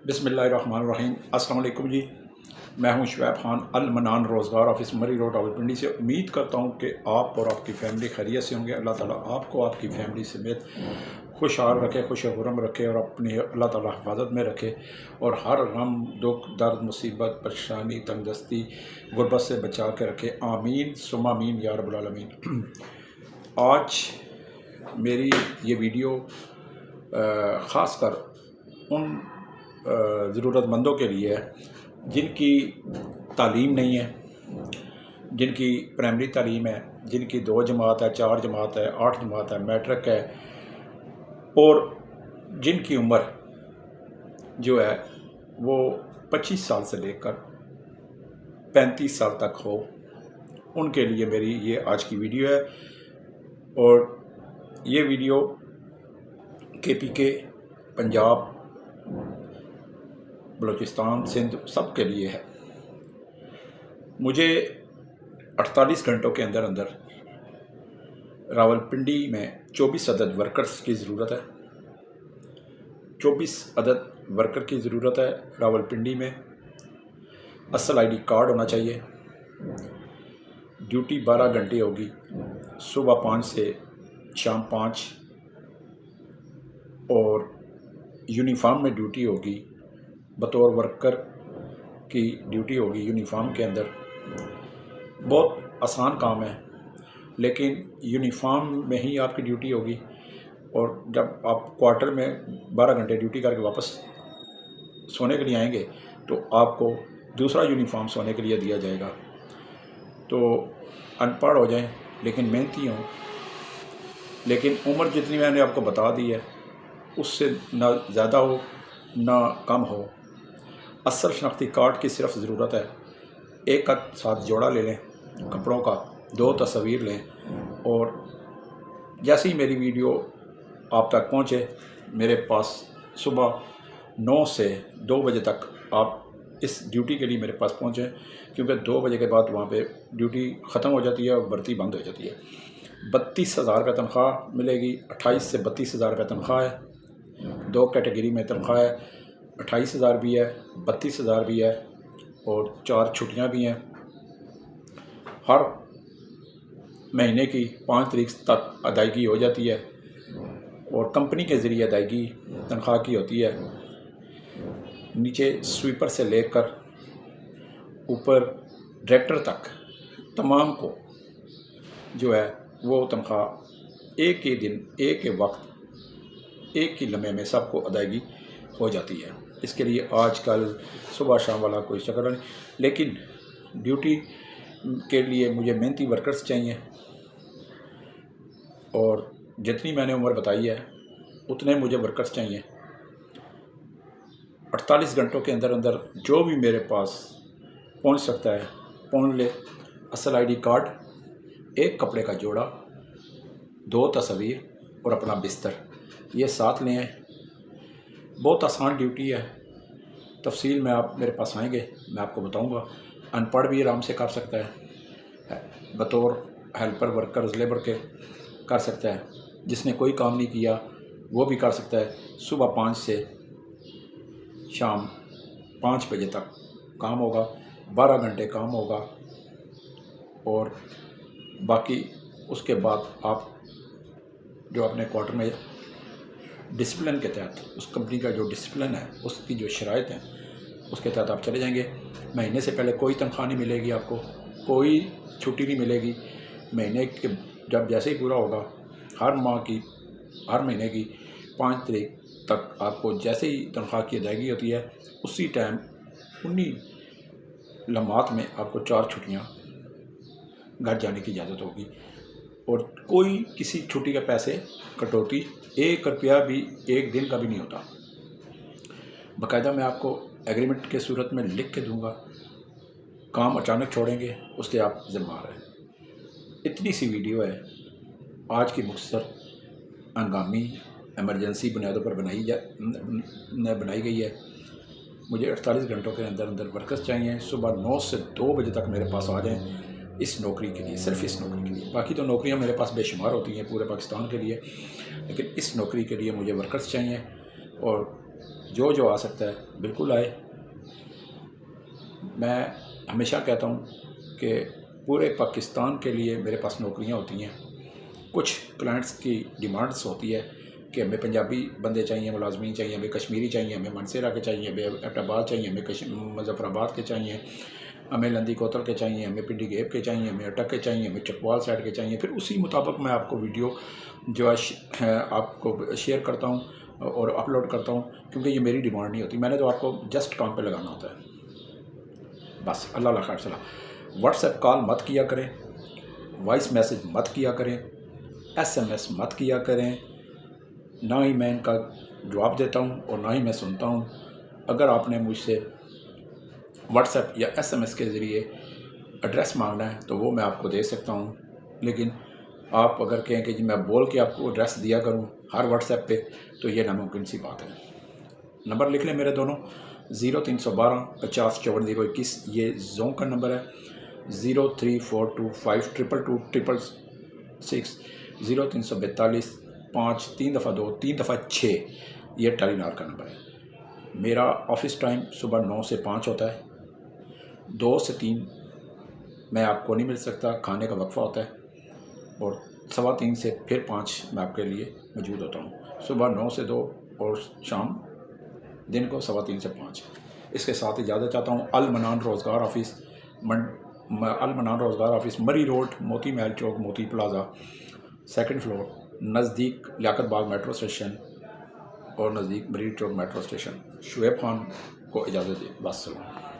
बिस्मिल्लाहिर्रहमानिर्रहीम। अस्सलाम वालेकुम जी। मैं हूं शुएब खान, अल मनान रोज़गार ऑफिस मरी रोड रावलपिंडी से। उम्मीद करता हूं कि आप और आपकी फैमिली खैरियत से होंगे। अल्लाह ताला आपको आपकी फैमिली समेत खुशहाल रखे, खुश खुरम रखे और अपनी अल्लाह ताला हिफाजत में रखे और हर गम दुख दर्द मुसीबत परेशानी तंगदस्ती गुर्बत से बचा के रखे। आमीन सुम्मा आमीन या रब्बुल आलमीन। आज मेरी ये वीडियो ख़ास कर उन ज़रूरतमंदों के लिए है जिनकी तालीम नहीं है, जिनकी प्राइमरी तालीम है, जिनकी 2 जमात है, 4 जमात है, 8 जमात है, मैट्रिक है और जिनकी उम्र जो है वो 25 साल से लेकर 35 साल तक हो, उनके लिए मेरी ये आज की वीडियो है। और ये वीडियो KPK, पंजाब, बलूचिस्तान, सिंध सब के लिए है। मुझे 48 घंटों के अंदर अंदर रावलपिंडी में 24 अदद वर्कर्स की ज़रूरत है। 24 अदद वर्कर की ज़रूरत है रावलपिंडी में। असल ID कार्ड होना चाहिए। ड्यूटी 12 घंटे होगी, सुबह 5 से शाम 5 और यूनिफॉर्म में ड्यूटी होगी। बतौर वर्कर की ड्यूटी होगी यूनिफॉर्म के अंदर। बहुत आसान काम है, लेकिन यूनिफॉर्म में ही आपकी ड्यूटी होगी और जब आप क्वार्टर में 12 घंटे ड्यूटी करके वापस सोने के लिए आएंगे तो आपको दूसरा यूनिफॉर्म सोने के लिए दिया जाएगा। तो अनपढ़ हो जाएं लेकिन मेहनती हों, लेकिन उम्र जितनी मैंने आपको बता दी है उससे ना ज़्यादा हो ना कम हो। असल शनाख्ती कार्ड की सिर्फ ज़रूरत है। एक का साथ जोड़ा ले लें कपड़ों का, 2 तस्वीर लें और जैसे ही मेरी वीडियो आप तक पहुँचे, मेरे पास सुबह 9 से 2 बजे तक आप इस ड्यूटी के लिए मेरे पास पहुँचें, क्योंकि 2 बजे के बाद वहाँ पे ड्यूटी ख़त्म हो जाती है और भर्ती बंद हो जाती है। 32,000 रुपये तनख्वाह मिलेगी। 28 से 32,000 रुपये तनख्वाह है। 2 कैटेगरी में तनख्वाह है, 28,000 भी है, 32,000 भी है और 4 छुट्टियां भी हैं। हर महीने की 5 तारीख तक अदायगी हो जाती है और कंपनी के ज़रिए अदायगी तनख्वाह की होती है। नीचे स्वीपर से लेकर ऊपर डायरेक्टर तक तमाम को जो है वो तनख्वाह एक ही दिन, एक ही वक्त, एक ही लम्हे में सबको अदायगी हो जाती है। इसके लिए आजकल सुबह शाम वाला कोई चक्कर नहीं, लेकिन ड्यूटी के लिए मुझे मेहनती वर्कर्स चाहिए और जितनी मैंने उम्र बताई है उतने मुझे वर्कर्स चाहिए। 48 घंटों के अंदर अंदर जो भी मेरे पास पहुंच सकता है पहुंच ले। असल ID कार्ड, एक कपड़े का जोड़ा, 2 तस्वीर और अपना बिस्तर, ये साथ लें। बहुत आसान ड्यूटी है। तफसील में आप मेरे पास आएंगे, मैं आपको बताऊंगा। अनपढ़ भी आराम से कर सकता है, बतौर हेल्पर वर्कर्स लेबर के कर सकता है। जिसने कोई काम नहीं किया वो भी कर सकता है। सुबह 5 से शाम 5 बजे तक काम होगा, 12 घंटे काम होगा और बाकी उसके बाद आप जो अपने क्वार्टर में डिसिप्लिन के तहत, उस कंपनी का जो डिसिप्लिन है, उसकी जो शराइत हैं, उसके तहत आप चले जाएंगे। महीने से पहले कोई तनख्वाह नहीं मिलेगी, आपको कोई छुट्टी नहीं मिलेगी। महीने के जब जैसे ही पूरा होगा, हर महीने की 5 तारीख तक आपको जैसे ही तनख्वाह की अदायगी होती है, उसी टाइम उन्हीं लम्हात में आपको 4 छुट्टियाँ घर जाने की इजाज़त होगी और कोई किसी छुट्टी के पैसे कटौती 1 रुपया भी एक दिन का भी नहीं होता। बाकायदा मैं आपको एग्रीमेंट के सूरत में लिख के दूंगा। काम अचानक छोड़ेंगे उसके आप ज़िम्मेदार हैं। इतनी सी वीडियो है आज की, मुख्तसर हंगामी एमरजेंसी बुनियादों पर बनाई गई है। मुझे 48 घंटों के अंदर अंदर वर्कर्स चाहिए। सुबह 9 से 2 बजे तक मेरे पास आ जाएं इस नौकरी के लिए, सिर्फ इस नौकरी के लिए। बाकी तो नौकरियां मेरे पास बेशुमार होती हैं पूरे पाकिस्तान के लिए, लेकिन इस नौकरी के लिए मुझे वर्कर्स चाहिए और جو آ سکتا ہے بالکل آئے. میں ہمیشہ کہتا ہوں کہ پورے پاکستان کے لیے میرے پاس نوکریاں ہوتی ہیں. کچھ کلائنٹس کی ڈیمانڈس ہوتی ہے کہ ہمیں پنجابی بندے چاہیے, ملازمین چاہیے, ہمیں کشمیری چاہیے, ہمیں منصیرہ کے چاہیے, ہمیں ایبٹ آباد چاہیے, ہمیں مظفر آباد کے چاہیے, ہمیں لندی کوتل کے چاہیے, ہمیں پنڈی گیپ کے چاہیے, ہمیں اٹک کے چاہیے, ہمیں چکوال سائڈ کے چاہیے. پھر اسی مطابق میں آپ کو ویڈیو جو ہے آپ کو شیئر کرتا ہوں اور اپلوڈ کرتا ہوں, کیونکہ یہ میری ڈیمانڈ نہیں ہوتی. میں نے تو آپ کو جسٹ کام پہ لگانا ہوتا ہے بس. اللہ خیر صلاح. واٹس ایپ کال مت کیا کریں, وائس میسج مت کیا کریں, SMS مت کیا کریں. نہ ہی میں ان کا جواب دیتا ہوں اور نہ ہی میں سنتا ہوں. اگر آپ نے مجھ سے واٹس ایپ یا SMS کے ذریعے ایڈریس مانگنا ہے تو وہ میں آپ کو دے سکتا ہوں, لیکن آپ اگر کہیں کہ جی میں بول کے آپ کو ایڈریس دیا کروں ہر واٹس ایپ پہ, تو یہ ناممکن سی بات ہے. نمبر لکھ لیں میرے دونوں, 0312 50 54 021. یہ زون کا نمبر ہے. 0342 522 666. 0342 5 3 دفعہ 2 3 دفعہ 6 یہ ٹیلی نار کا نمبر ہے. میرا آفس ٹائم صبح 9 سے 5 ہوتا ہے. 2 سے 3 میں آپ کو نہیں مل سکتا, کھانے کا وقفہ ہوتا ہے, اور 3:15 سے پھر 5 میں آپ کے لیے موجود ہوتا ہوں. صبح 9 سے 2 اور شام دن کو 3:15 سے 5. اس کے ساتھ اجازت چاہتا ہوں. المنان روزگار آفس, المنان روزگار آفس, مری روڈ, موتی محل چوک, موتی پلازا, 2nd فلور, نزدیک لیاقت باغ میٹرو اسٹیشن اور نزدیک مری چوک میٹرو اسٹیشن. شعیب خان کو اجازت دیں. بس سلام.